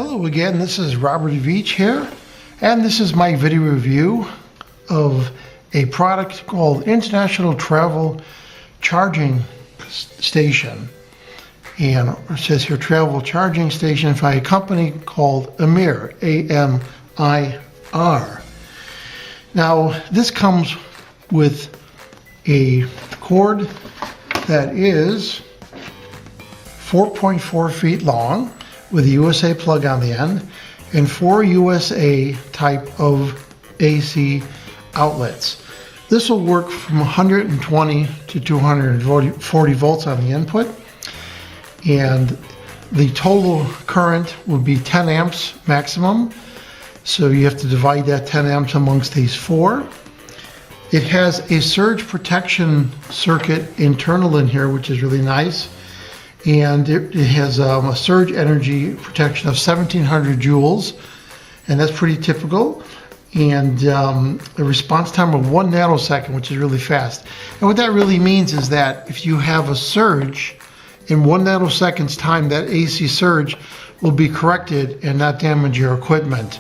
Hello again, this is Robert Veach here, and this is my video review of a product called International Travel Charging Station. And it says here Travel Charging Station by a company called Amir, A-M-I-R. Now this comes with a cord that is 4.4 feet long with a USA plug on the end and 4 USA type of AC outlets. This will work from 120 to 240 volts on the input, and the total current would be 10 amps maximum. So you have to divide that 10 amps amongst these four. It has a surge protection circuit internal in here, which is really nice. And it has a surge energy protection of 1700 joules, and that's pretty typical. And a response time of 1 nanosecond, which is really fast. And what that really means is that if you have a surge in 1 nanosecond's time, that AC surge will be corrected and not damage your equipment.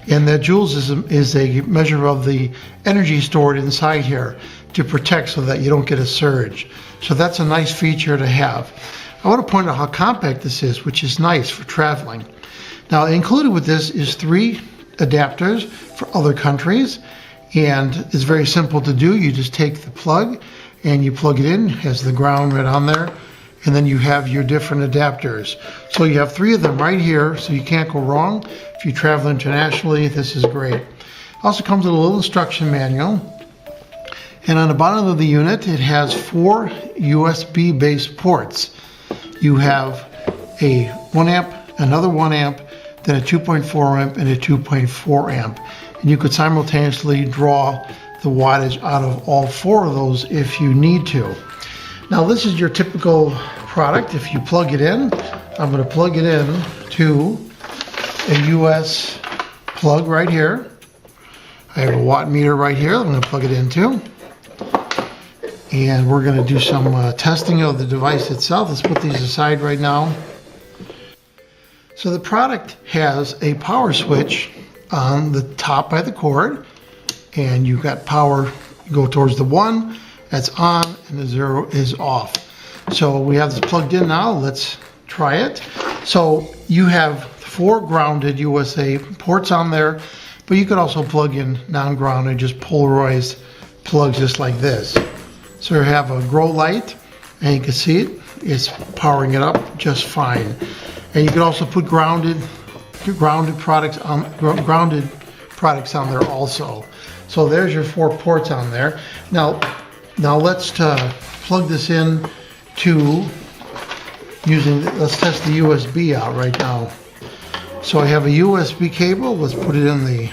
And that joules is a measure of the energy stored inside here to protect so that you don't get a surge. So that's a nice feature to have. I want to point out how compact this is, which is nice for traveling. Now, included with this is 3 adapters for other countries, and it's very simple to do. You just take the plug and you plug it in. It has the ground right on there, and then you have your different adapters. So you have 3 of them right here, so you can't go wrong. If you travel internationally, this is great. Also comes with a little instruction manual, and on the bottom of the unit, it has 4 USB-based ports. You have a 1 amp, another 1 amp, then a 2.4 amp, and a 2.4 amp. And you could simultaneously draw the wattage out of all 4 of those if you need to. Now this is your typical product. If you plug it in, I'm going to plug it in to a US plug right here. I have a watt meter right here I'm going to plug it into. And we're going to do some testing of the device itself. Let's put these aside right now. So the product has a power switch on the top by the cord, and you've got power. You go towards the 1, that's on, and the 0 is off. So we have this plugged in now. Let's try it. So you have 4 grounded USA ports on there, but you could also plug in non-grounded, just polarized plugs just like this. So you have a grow light, and you can see it's powering it up just fine. And you can also put grounded products on there also. So there's your 4 ports on there. Now let's plug this in to let's test the USB out right now. So I have a USB cable. Let's put it in the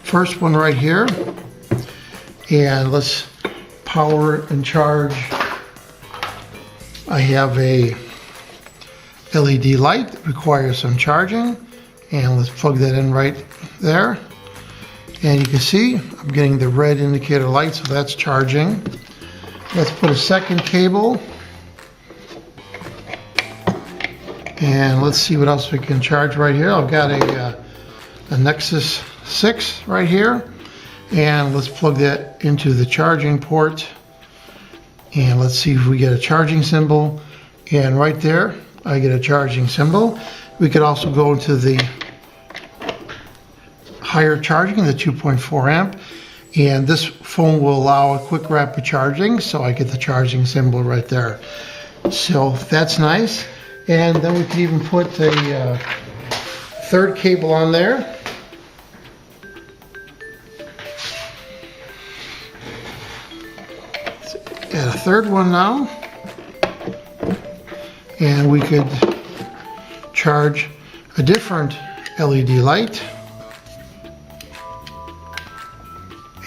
first one right here, and let's power and charge. I have a LED light that requires some charging, and let's plug that in right there. And you can see I'm getting the red indicator light, so that's charging. Let's put a second cable, and let's see what else we can charge right here. I've got a Nexus 6 right here. And let's plug that into the charging port, and let's see if we get a charging symbol. And right there I get a charging symbol. We could also go into the higher charging, the 2.4 amp, and this phone will allow a quick rapid charging, so I get the charging symbol right there. So that's nice. And then we can even put a 3rd cable on there. Add a 3rd one now, and we could charge a different LED light,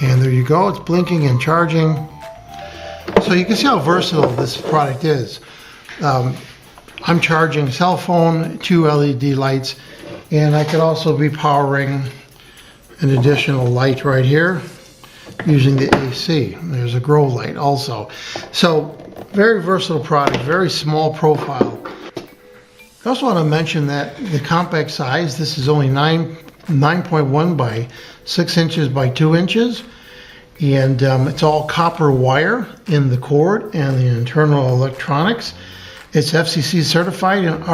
and there you go, it's blinking and charging. So you can see how versatile this product is. I'm charging a cell phone, 2 LED lights, and I could also be powering an additional light right here using the AC. There's a grow light also. So very versatile product, very small profile. I also want to mention that the compact size, this is only 9.1 by 6 inches by 2 inches. And it's all copper wire in the cord and the internal electronics. It's FCC certified and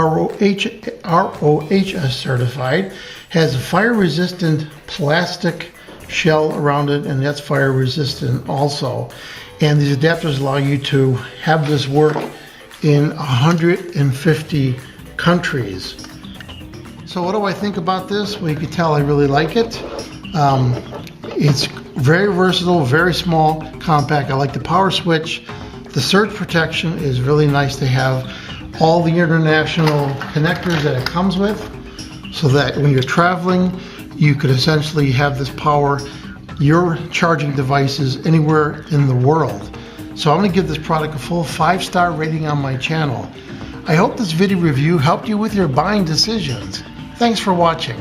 ROHS certified. Has a fire resistant plastic shell around it, and that's fire resistant also. And these adapters allow you to have this work in 150 countries. So what do I think about this? Well, you can tell I really like it. It's very versatile, very small, compact. I like the power switch. The surge protection is really nice to have. All the international connectors that it comes with, so that when you're traveling, you could essentially have this power your charging devices anywhere in the world. So I'm going to give this product a full 5-star rating on my channel. I hope this video review helped you with your buying decisions. Thanks for watching.